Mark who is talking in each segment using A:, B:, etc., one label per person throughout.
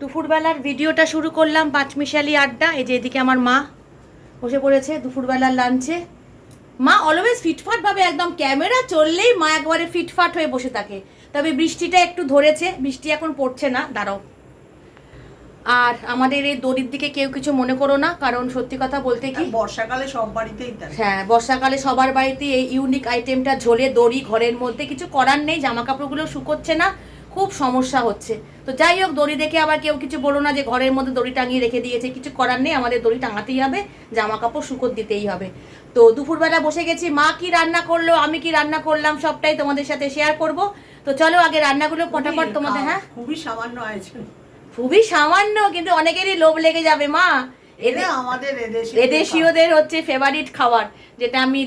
A: দুপুরবেলার ভিডিওটা শুরু করলাম পাঁচমিশালি আড্ডা। এই যে এদিকে আমার মা বসে পড়েছে দুপুরবেলার লাঞ্চে। মা অলওয়েজ ফিটফাট ভাবে, একদম ক্যামেরা চললেই মা একবারে ফিটফাট হয়ে বসে থাকে। তবে বৃষ্টিটা একটু ধরেছে, বৃষ্টি এখন পড়ছে না, দাঁড়াও। আর আমাদের এই দড়ির দিকে কেউ কিছু মনে করো না, কারণ সত্যি কথা বলতে কি
B: বর্ষাকালে সব বাড়িতেই তাই।
A: হ্যাঁ, বর্ষাকালে সবার বাড়িতে এই ইউনিক আইটেমটা ঝোলে দড়ি ঘরের মধ্যে, কিছু করার নেই, জামা কাপড়গুলো শুকোচ্ছে না, খুব সমস্যা হচ্ছে। তো যাই হোক, দড়ি দেখে আবার কেউ কিছু বলো না যে ঘরের মধ্যে দড়ি টাঙিয়ে রেখে দিয়েছে, কিছু করার নেই, আমাদের দড়ি টাঙাতেই হবে, জামা কাপড় শুকোতে দিতেই হবে। তো দুপুরবেলা বসে গেছি, মা কি রান্না করলো, আমি কি রান্না করলাম, সবটাই তোমাদের সাথে শেয়ার করব। তো চলো আগে রান্নাগুলো ফটাফট তোমাদের। হ্যাঁ,
B: খুবই সামান্য আয়োজন,
A: খুবই সামান্য, কিন্তু অনেকেরই লোভ লেগে যাবে মা।
B: আমাদের
A: এদেশীয়দের হচ্ছে ফেভারিট খাবার,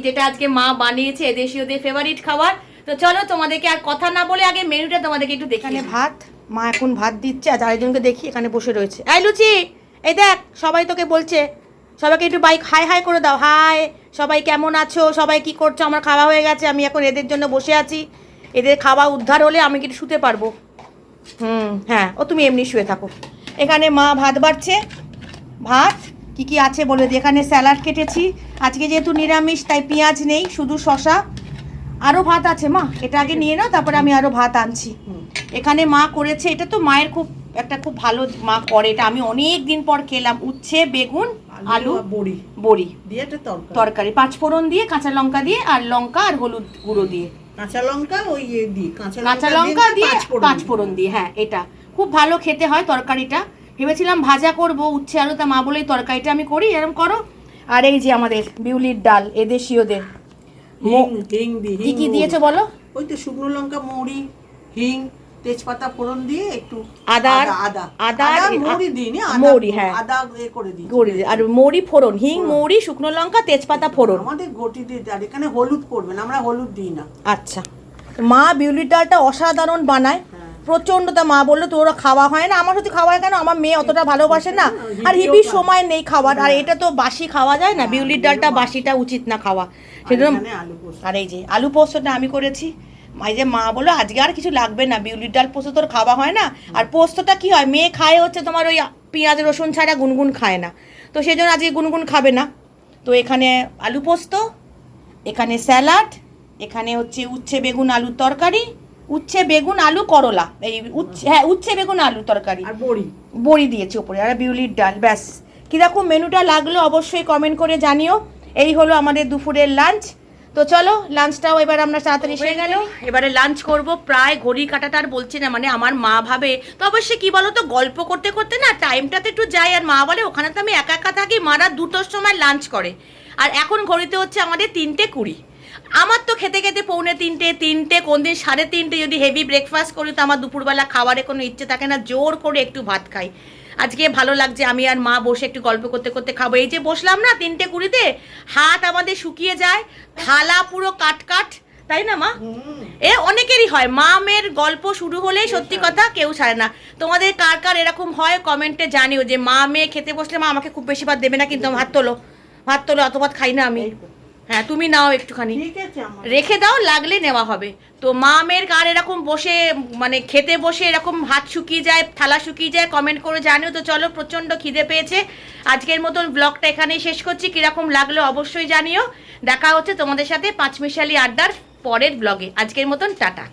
A: যেটা আজকে মা বানিয়েছে, এদেশীয়দের ফেভারিট খাবার। তো চলো তোমাদেরকে আর কথা না বলে আগে মেনুটা তোমাদেরকে একটু দেখি। ভাত, মা এখন ভাত দিচ্ছে, আর আরেকজনকে দেখি এখানে বসে রয়েছে। এই লুচি, এই দেখ সবাই তোকে বলছে, সবাইকে একটু বাইক হাই হাই করে দাও। হাই, সবাই কেমন আছো, সবাই কি করছো? আমার খাওয়া হয়ে গেছে, আমি এখন এদের জন্য বসে আছি। এদের খাওয়া উদ্ধার হলে আমি কিন্তু শুতে পারবো। হ্যাঁ, ও তুমি এমনি শুয়ে থাকো। এখানে মা ভাত বাড়ছে। ভাত কি কি আছে বলে দিই। এখানে স্যালাড কেটেছি, আজকে যেহেতু নিরামিষ তাই পেঁয়াজ নেই, শুধু শশা। আরও ভাত আছে মা, এটা আগে নিয়ে নাও, তারপরে আমি আরও ভাত আনছি। এখানে মা করেছে, এটা তো মায়ের খুব ভালো মা করে, এটা আমি অনেক দিন পর খেলাম। উচ্ছে, বেগুন, আলু, বড়ি
B: দিয়ে
A: তরকারি, পাঁচফোড়ন দিয়ে, কাঁচা লঙ্কা দিয়ে, আর লঙ্কা আর হলুদ গুঁড়ো দিয়ে,
B: কাঁচা লঙ্কা
A: কাঁচা লঙ্কা দিয়ে, পাঁচফোড়ন দিয়ে। হ্যাঁ, এটা খুব ভালো খেতে হয় তরকারিটা। ভেবেছিলাম ভাজা করব উচ্ছে আলু, তা মা বলেই তরকারিটা আমি করি, এরকম করো। আর এই যে আমাদের বিউলির ডাল, এদেশীয়দের। কি কি দিয়েছো বলো?
B: ওই তো শুকনো লঙ্কা, মৌরি, হিং, তেজপাতা ফোড়ন দিয়ে একটু
A: আদা
B: মৌরি দিইনি,
A: মৌরি, হ্যাঁ
B: আদা করে দিই,
A: আর মৌরি ফোড়ন, হিং, মৌরি, শুকনো লঙ্কা, তেজপাতা ফোড়ন।
B: আমাদের গটি দিয়ে। আর এখানে হলুদ পড়বে না, আমরা হলুদ দিই না।
A: আচ্ছা, মা বিউলির ডালটা অসাধারণ বানায়, প্রচন্ড। তা মা বললো তোরা খাওয়া হয় না। আমার সাথে খাওয়া হয় কেন, আমার মেয়ে অতটা ভালোবাসে না, আর হিবির সময় নেই খাওয়ার। আর এটা তো বাসি খাওয়া যায় না, বিউলির ডালটা বাসিটা উচিত না খাওয়া, সেজন্য। আর এই যে আলু পোস্তটা আমি করেছি। এই যে মা বললো আজকে আর কিছু লাগবে না, বিউলির ডাল পোস্ত তোর খাওয়া হয় না। আর পোস্তটা কি হয়, মেয়ে খায় হচ্ছে তোমার ওই পেঁয়াজ রসুন ছাড়া, গুনগুন খায় না, তো সেই জন্য আজকে গুনগুন খাবে না। তো এখানে আলু পোস্ত, এখানে স্যালাড, এখানে হচ্ছে উচ্ছে বেগুন আলুর তরকারি, উচ্ছে বেগুন আলু করলা, এই উচ্ছে বেগুন আলুর তরকারি,
B: আর
A: বড়ি দিয়েছি ওপরে, আর বিউলির ডাল। ব্যাস, কীরকম মেনুটা লাগলো অবশ্যই কমেন্ট করে জানিও। এই হলো আমাদের দুপুরের লাঞ্চ। তো চলো লাঞ্চটাও এবার আমরা তাড়াতাড়ি হয়ে গেল, এবারে লাঞ্চ করব। প্রায় ঘড়ি কাটাটা আর বলছি না, মানে আমার মা ভাবে তো অবশ্যই কি বলো তো, গল্প করতে করতে না টাইমটাতে একটু যাই। আর মা বলে ওখানে তো আমি একা একা থাকি, মারা 2টোর সময় লাঞ্চ করে। আর এখন ঘড়িতে হচ্ছে আমাদের 3:20। আমার তো খেতে খেতে পৌনে 3টে, কোনদিন 3:30। যদি হেভি ব্রেকফাস্ট করি তো আমার দুপুরবেলা খাবারে কোনো ইচ্ছে থাকে না, জোর করে একটু ভাত খাই। আজকে ভালো লাগছে, আমি আর মা বসে একটু গল্প করতে করতে খাবো। এই যে বসলাম না 3:20, হাত আমাদের শুকিয়ে যায়, থালা পুরো কাট, তাই না মা? অনেকেরই হয়, মা মেয়ের গল্প শুরু হলেই সত্যি কথা কেউ ছাড়ে না। তোমাদের কার কার এরকম হয় কমেন্টে জানিও, যে মা মেয়ে খেতে বসলে মা আমাকে খুব বেশি ভাত দেবে না, কিন্তু ভাত তোলো, অত ভাত খাই না আমি। হ্যাঁ, তুমি নাও একটুখানি, রেখে দাও, লাগলে নেওয়া হবে। তো মা মেয়ের কার এরকম বসে, মানে খেতে বসে এরকম হাত শুকিয়ে যায়, থালা শুকিয়ে যায়, কমেন্ট করে জানিও। তো চলো, প্রচণ্ড খিদে পেয়েছে, আজকের মতন ব্লগটা এখানেই শেষ করছি। কীরকম লাগলো অবশ্যই জানিও। দেখা হচ্ছে তোমাদের সাথে পাঁচমিশালি আড্ডার পরের ব্লগে। আজকের মতন টাটা।